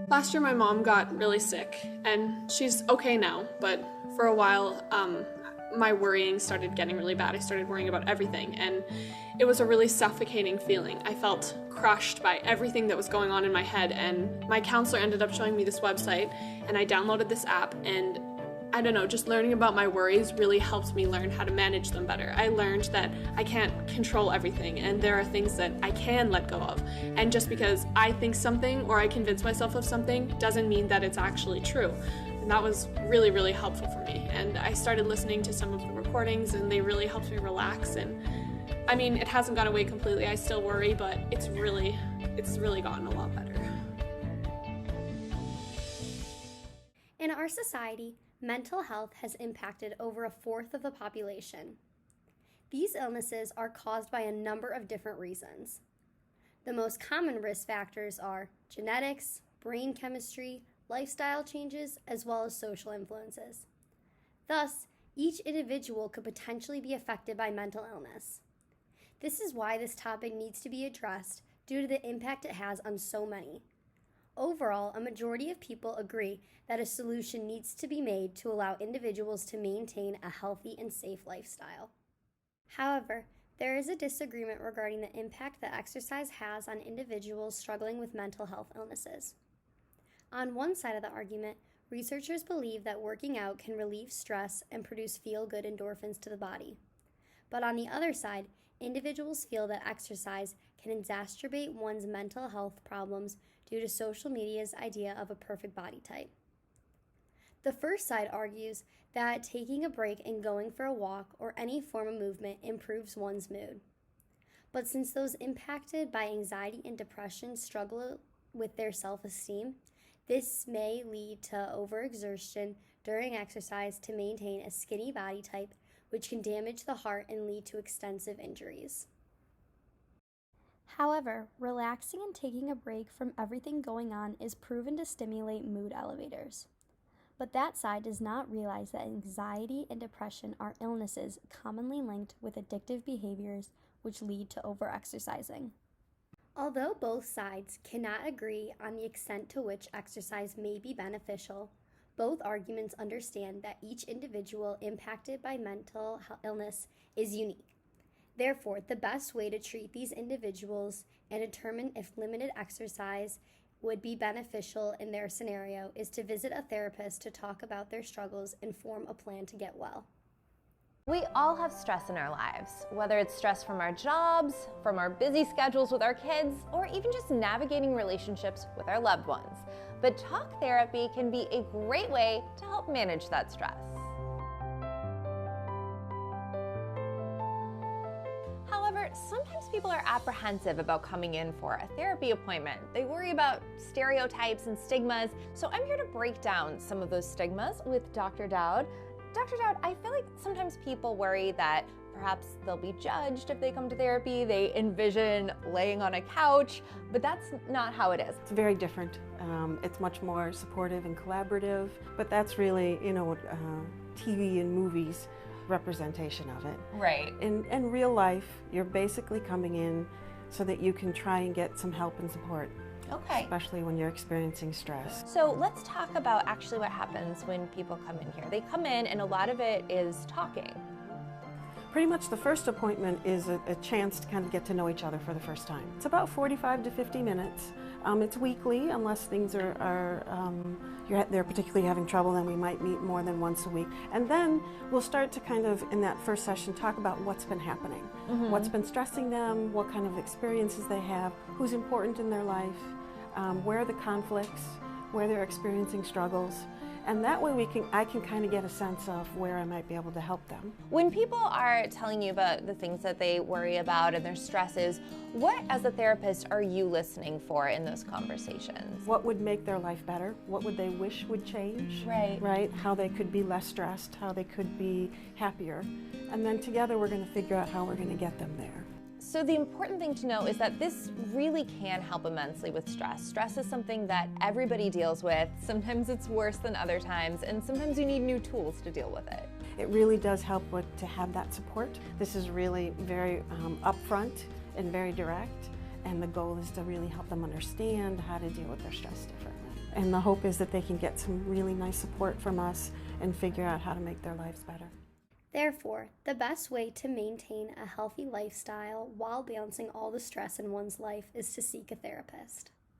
Last year my mom got really sick, and she's okay now, but for a while, my worrying started getting really bad. I started worrying about everything, and it was a really suffocating feeling. I felt crushed by everything that was going on in my head, and my counselor ended up showing me this website, and I downloaded this app, and I don't know, just learning about my worries really helped me learn how to manage them better. I learned that I can't control everything, and there are things that I can let go of. And just because I think something or I convince myself of something doesn't mean that it's actually true. And that was really, really helpful for me. And I started listening to some of the recordings, and they really helped me relax. And I mean, it hasn't gone away completely. I still worry, but it's really gotten a lot better. In our society, mental health has impacted over a fourth of the population. These illnesses are caused by a number of different reasons. The most common risk factors are genetics, brain chemistry, lifestyle changes, as well as social influences. Thus, each individual could potentially be affected by mental illness. This is why this topic needs to be addressed due to the impact it has on so many. Overall, a majority of people agree that a solution needs to be made to allow individuals to maintain a healthy and safe lifestyle. However, there is a disagreement regarding the impact that exercise has on individuals struggling with mental health illnesses. On one side of the argument, researchers believe that working out can relieve stress and produce feel-good endorphins to the body. But on the other side, individuals feel that exercise can exacerbate one's mental health problems due to social media's idea of a perfect body type. The first side argues that taking a break and going for a walk or any form of movement improves one's mood. But since those impacted by anxiety and depression struggle with their self-esteem, this may lead to overexertion during exercise to maintain a skinny body type, which can damage the heart and lead to extensive injuries. However, relaxing and taking a break from everything going on is proven to stimulate mood elevators. But that side does not realize that anxiety and depression are illnesses commonly linked with addictive behaviors which lead to overexercising. Although both sides cannot agree on the extent to which exercise may be beneficial, both arguments understand that each individual impacted by mental illness is unique. Therefore, the best way to treat these individuals and determine if limited exercise would be beneficial in their scenario is to visit a therapist to talk about their struggles and form a plan to get well. We all have stress in our lives, whether it's stress from our jobs, from our busy schedules with our kids, or even just navigating relationships with our loved ones. But talk therapy can be a great way to help manage that stress. However, sometimes people are apprehensive about coming in for a therapy appointment. They worry about stereotypes and stigmas, so I'm here to break down some of those stigmas with Dr. Dowd. Dr. Dowd, I feel like sometimes people worry that perhaps they'll be judged if they come to therapy. They envision laying on a couch, but that's not how it is. It's very different. It's much more supportive and collaborative, but that's really, TV and movies representation of it. Right. In real life, you're basically coming in so that you can try and get some help and support. Okay. Especially when you're experiencing stress. So let's talk about actually what happens when people come in here. They come in and a lot of it is talking. Pretty much the first appointment is a chance to kind of get to know each other for the first time. It's about 45 to 50 minutes. It's weekly, unless things they're particularly having trouble, then we might meet more than once a week. And then we'll start to kind of, in that first session, talk about what's been happening. What's been stressing them, what kind of experiences they have, who's important in their life, where are the conflicts, where they're experiencing struggles. And that way I can kind of get a sense of where I might be able to help them. When people are telling you about the things that they worry about and their stresses, what as a therapist are you listening for in those conversations? What would make their life better? What would they wish would change? Right? How they could be less stressed, how they could be happier. And then together we're going to figure out how we're going to get them there. So the important thing to know is that this really can help immensely with stress. Stress is something that everybody deals with. Sometimes it's worse than other times, and sometimes you need new tools to deal with it. It really does help to have that support. This is really very upfront and very direct, And the goal is to really help them understand how to deal with their stress differently. And the hope is that they can get some really nice support from us and figure out how to make their lives better. Therefore, the best way to maintain a healthy lifestyle while balancing all the stress in one's life is to seek a therapist.